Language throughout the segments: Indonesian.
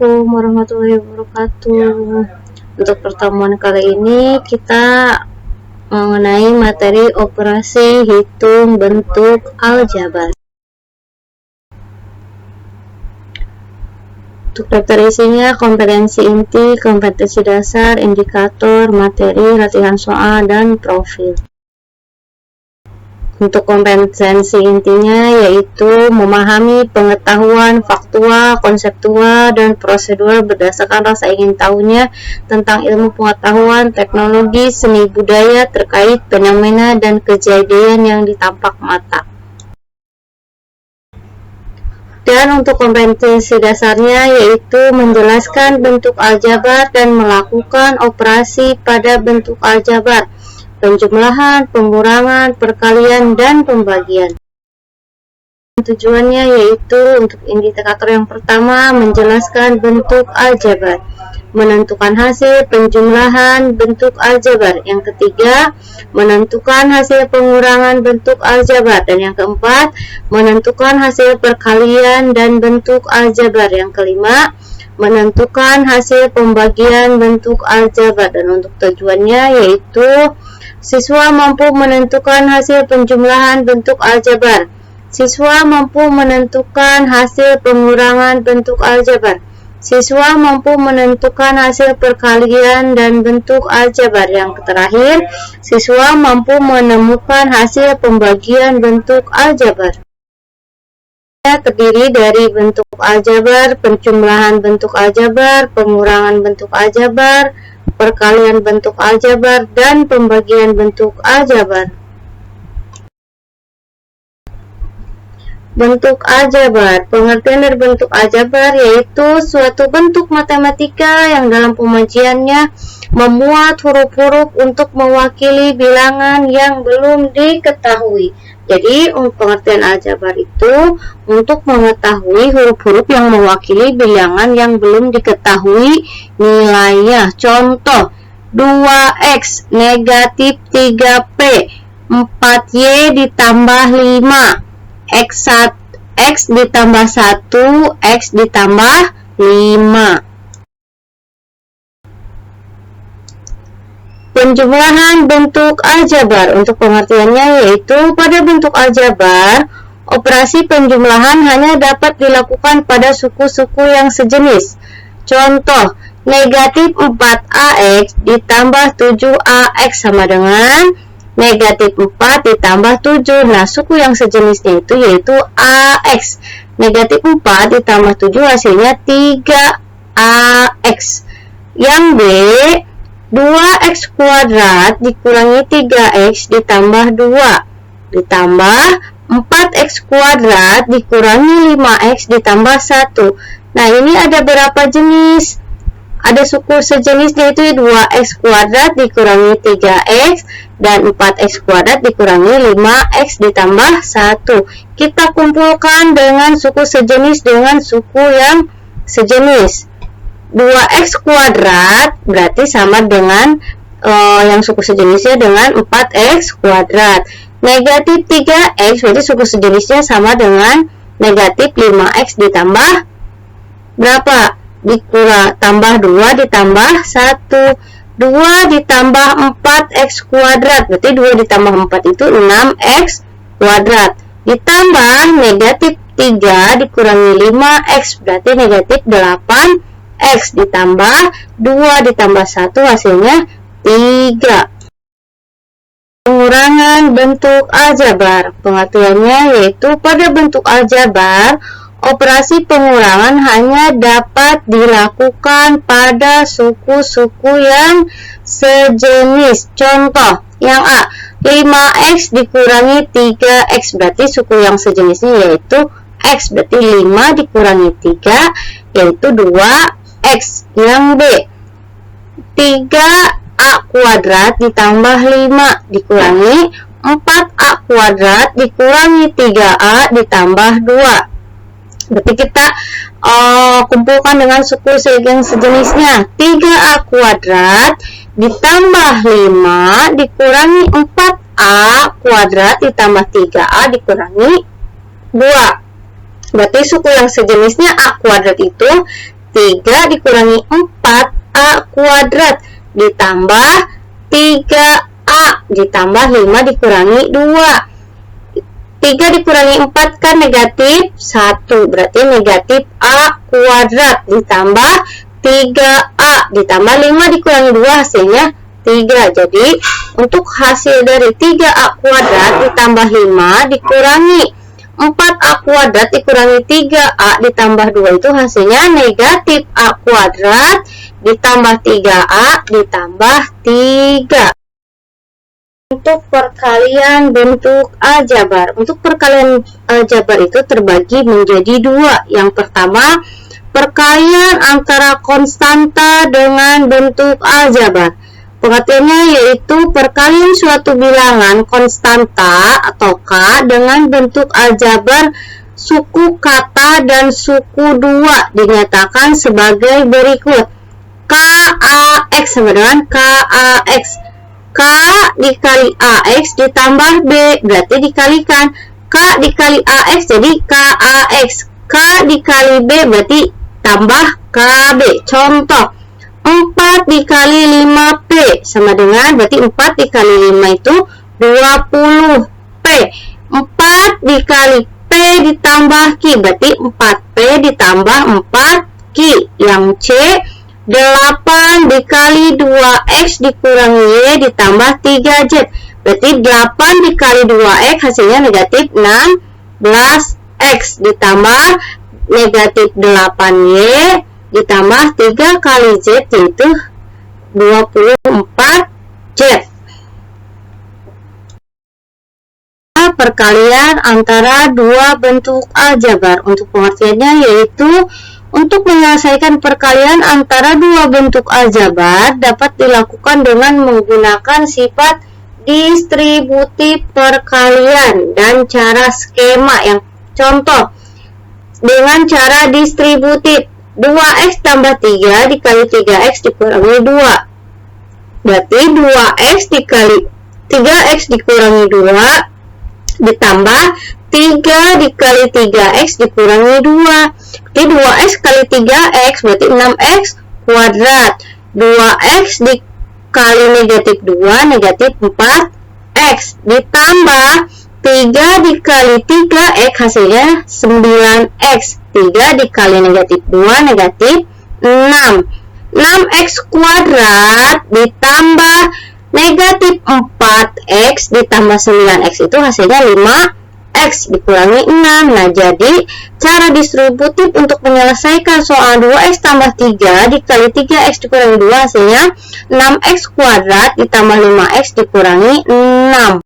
Assalamualaikum warahmatullahi wabarakatuh. Untuk pertemuan kali ini kita mengenai materi operasi hitung bentuk aljabar. Untuk daftar isinya kompetensi inti, kompetensi dasar, indikator, materi, latihan soal, dan profil. Untuk kompetensi intinya yaitu memahami pengetahuan faktual, konseptual, dan prosedural berdasarkan rasa ingin tahunya tentang ilmu pengetahuan, teknologi, seni budaya terkait fenomena dan kejadian yang ditampak mata. Dan untuk kompetensi dasarnya yaitu menjelaskan bentuk aljabar dan melakukan operasi pada bentuk aljabar, penjumlahan, pengurangan, perkalian, dan pembagian. Tujuannya yaitu untuk indikator yang pertama menjelaskan bentuk aljabar, menentukan hasil penjumlahan bentuk aljabar, yang ketiga menentukan hasil pengurangan bentuk aljabar, dan yang keempat menentukan hasil perkalian dan bentuk aljabar, yang kelima menentukan hasil pembagian bentuk aljabar. Dan untuk tujuannya yaitu siswa mampu menentukan hasil penjumlahan bentuk aljabar, siswa mampu menentukan hasil pengurangan bentuk aljabar, siswa mampu menentukan hasil perkalian dan bentuk aljabar, yang terakhir siswa mampu menemukan hasil pembagian bentuk aljabar. Terdiri dari bentuk aljabar, penjumlahan bentuk aljabar, pengurangan bentuk aljabar, perkalian bentuk aljabar, dan pembagian bentuk aljabar. Bentuk aljabar. Pengertian dari bentuk aljabar yaitu suatu bentuk matematika yang dalam pemajiannya memuat huruf-huruf untuk mewakili bilangan yang belum diketahui. Jadi pengertian aljabar itu untuk mengetahui huruf-huruf yang mewakili bilangan yang belum diketahui nilainya. Contoh, 2x negatif 3p, 4y ditambah 5, x ditambah 1, x ditambah 5. Penjumlahan bentuk aljabar. Untuk pengertiannya yaitu pada bentuk aljabar, operasi penjumlahan hanya dapat dilakukan pada suku-suku yang sejenis. Contoh, negatif 4ax ditambah 7ax sama dengan negatif 4 ditambah 7. Nah, suku yang sejenisnya itu yaitu ax. Negatif 4 ditambah 7 hasilnya 3ax. Yang B, 2x kuadrat dikurangi 3x ditambah 2 ditambah 4x kuadrat dikurangi 5x ditambah 1. Nah, ini ada berapa jenis? Ada suku sejenis yaitu 2x kuadrat dikurangi 3x dan 4x kuadrat dikurangi 5x ditambah 1. Kita kumpulkan dengan suku sejenis dengan suku yang sejenis. 2x kuadrat berarti sama dengan yang suku sejenisnya dengan 4x kuadrat. Negatif 3x berarti suku sejenisnya sama dengan negatif 5x ditambah berapa? Tambah 2 ditambah 1. 2 ditambah 4x kuadrat berarti 2 ditambah 4 itu 6x kuadrat. Ditambah negatif 3 dikurangi 5x berarti negatif 8x ditambah 2 ditambah 1 hasilnya 3. Pengurangan bentuk aljabar. Pengertiannya yaitu pada bentuk aljabar, operasi pengurangan hanya dapat dilakukan pada suku-suku yang sejenis. Contoh, yang A, 5x dikurangi 3x berarti suku yang sejenisnya yaitu x, berarti 5 dikurangi 3 yaitu 2x. Yang B, 3a kuadrat ditambah 5 dikurangi 4a kuadrat dikurangi 3a ditambah 2. Berarti kita kumpulkan dengan suku yang sejenisnya. 3a kuadrat ditambah 5 dikurangi 4a kuadrat ditambah 3a dikurangi 2. Berarti suku yang sejenisnya a kuadrat itu 3 dikurangi 4A kuadrat ditambah 3A ditambah 5 dikurangi 2. 3 dikurangi 4 kan negatif 1, berarti negatif A kuadrat ditambah 3A ditambah 5 dikurangi 2 hasilnya 3. Jadi untuk hasil dari 3A kuadrat ditambah 5 dikurangi 4A kuadrat dikurangi 3A ditambah 2 itu hasilnya negatif A kuadrat ditambah 3A ditambah 3. Untuk perkalian bentuk aljabar. Untuk perkalian aljabar itu terbagi menjadi dua. Yang pertama, perkalian antara konstanta dengan bentuk aljabar. Pengertiannya yaitu perkalian suatu bilangan konstanta atau K dengan bentuk aljabar suku kata dan suku 2 dinyatakan sebagai berikut. KAX sama dengan KAX. K dikali AX ditambah B berarti dikalikan. K dikali AX jadi KAX. K dikali B berarti tambah KB. Contoh 4 dikali 5P sama dengan berarti 4 dikali 5 itu 20P. 4 dikali P ditambah Q berarti 4P ditambah 4Q. Yang C 8 dikali 2X dikurangi Y ditambah 3Z berarti 8 dikali 2X hasilnya negatif 16X ditambah negatif 8Y ditambah 3 kali Z yaitu 24Z. Perkalian antara dua bentuk aljabar. Untuk pengertiannya yaitu untuk menyelesaikan perkalian antara dua bentuk aljabar dapat dilakukan dengan menggunakan sifat distributif perkalian dan cara skema. Yang contoh dengan cara distributif 2x tambah 3 dikali 3x dikurangi 2 berarti 2x dikali 3x dikurangi 2 ditambah 3 dikali 3x dikurangi 2 berarti 2x kali 3x berarti 6x kuadrat. 2x dikali negatif 2 negatif 4x ditambah 3 dikali 3x hasilnya 9x. 3 dikali negatif 2 negatif 6. 6x kuadrat ditambah negatif 4x ditambah 9x itu hasilnya 5x dikurangi 6. Nah, jadi cara distributif untuk menyelesaikan soal 2x tambah 3 dikali 3x dikurangi 2 hasilnya 6x kuadrat ditambah 5x dikurangi 6.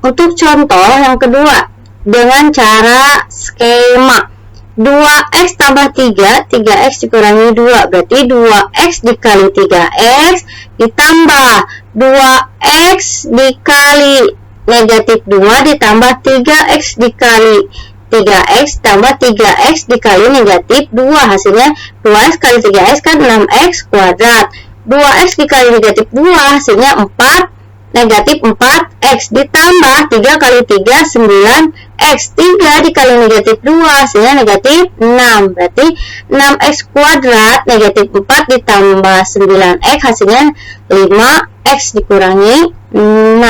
Untuk contoh yang kedua dengan cara skema 2x tambah 3 3x dikurangi 2 berarti 2x dikali 3x ditambah 2x dikali negatif 2 ditambah 3x dikali 3x tambah 3x dikali negatif 2 hasilnya 2x kali 3x kan 6x kuadrat. 2x dikali negatif 2 hasilnya 4 negatif 4x ditambah 3 kali 3 9x. 3 dikali negatif 2 hasilnya negatif 6 berarti 6x kuadrat negatif 4 ditambah 9x hasilnya 5x dikurangi 6.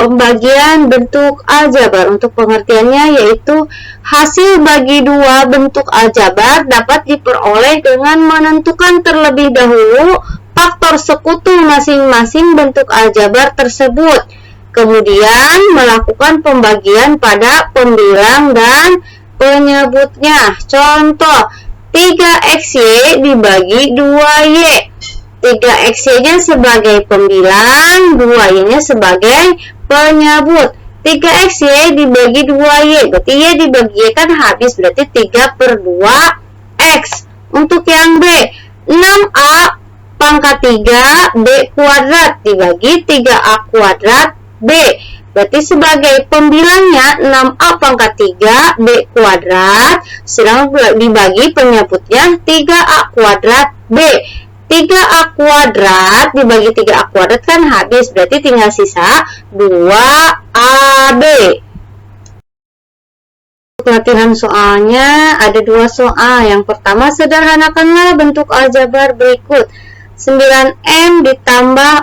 Pembagian bentuk aljabar. Untuk pengertiannya yaitu hasil bagi dua bentuk aljabar dapat diperoleh dengan menentukan terlebih dahulu faktor sekutu masing-masing bentuk aljabar tersebut, kemudian melakukan pembagian pada pembilang dan penyebutnya. Contoh 3xy dibagi 2y. 3xy nya sebagai pembilang, 2y nya sebagai penyebut. 3xy dibagi 2y berarti y dibagi y kan habis berarti 3/2x. Untuk yang B 6a pangkat 3 B kuadrat dibagi 3A kuadrat B berarti sebagai pembilangnya 6A pangkat 3 B kuadrat sedang dibagi penyebutnya 3A kuadrat B. 3A kuadrat dibagi 3A kuadrat kan habis berarti tinggal sisa 2AB. Untuk latihan soalnya ada 2 soal. Yang pertama, sederhanakanlah bentuk aljabar berikut. 9M ditambah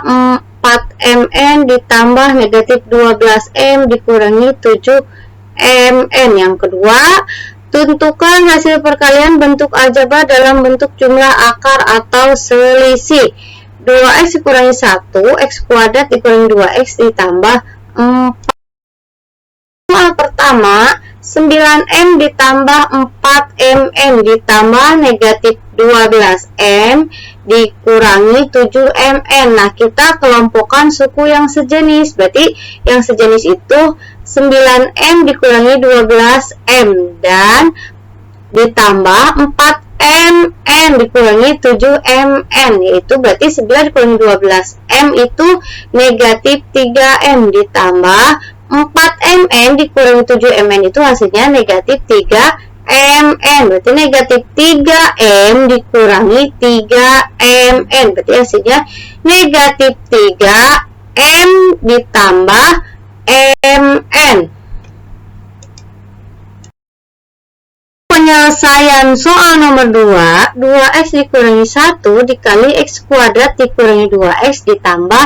4MN ditambah negatif 12M dikurangi 7MN. Yang kedua, tentukan hasil perkalian bentuk aljabar dalam bentuk jumlah akar atau selisih. 2x dikurangi 1, x kuadrat dikurangi 2x ditambah 4. Soal pertama, 9M ditambah 4MN ditambah negatif 12M dikurangi 7MN. Nah, kita kelompokkan suku yang sejenis. Berarti yang sejenis itu 9M dikurangi 12M dan ditambah 4MN dikurangi 7MN, yaitu berarti 9 dikurangi 12M itu negatif 3M ditambah 4MN dikurangi 7MN itu hasilnya negatif 3MN. Berarti negatif 3M dikurangi 3MN, berarti hasilnya negatif 3M ditambah MN. Penyelesaian soal nomor 2, 2x dikurangi 1 dikali x kuadrat dikurangi 2x ditambah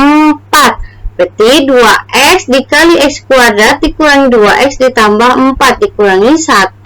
4. Berarti 2x dikali x kuadrat dikurangi 2x ditambah 4 dikurangi 1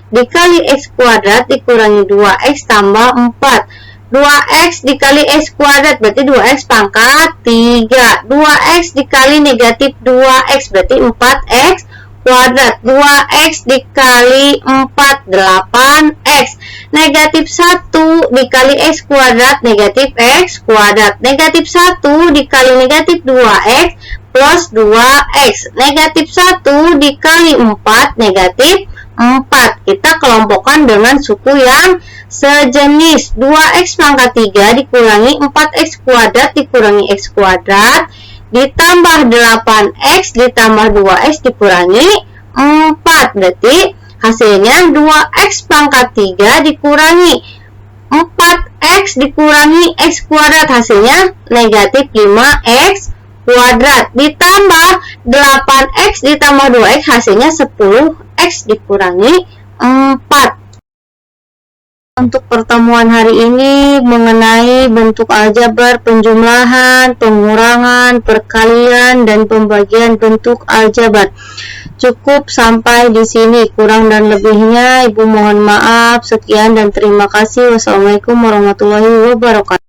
dikali x kuadrat dikurangi 2x tambah 4. 2x dikali x kuadrat berarti 2x pangkat 3. 2x dikali negatif 2x berarti 4x kuadrat. 2x dikali 4 8x. Negatif 1 dikali x kuadrat negatif x kuadrat. Negatif 1 dikali negatif 2x plus 2x. Negatif 1 dikali 4 negatif 4. Kita kelompokkan dengan suku yang sejenis. 2x pangkat 3 dikurangi 4x kuadrat dikurangi x kuadrat ditambah 8x ditambah 2x dikurangi 4. Berarti hasilnya 2x pangkat 3 dikurangi 4x dikurangi x kuadrat, hasilnya negatif 5x kuadrat ditambah 8x ditambah 2x hasilnya 10x dikurangi 4. Untuk pertemuan hari ini mengenai bentuk aljabar, penjumlahan, pengurangan, perkalian, dan pembagian bentuk aljabar. Cukup sampai di sini, kurang dan lebihnya Ibu mohon maaf. Sekian dan terima kasih. Wassalamualaikum warahmatullahi wabarakatuh.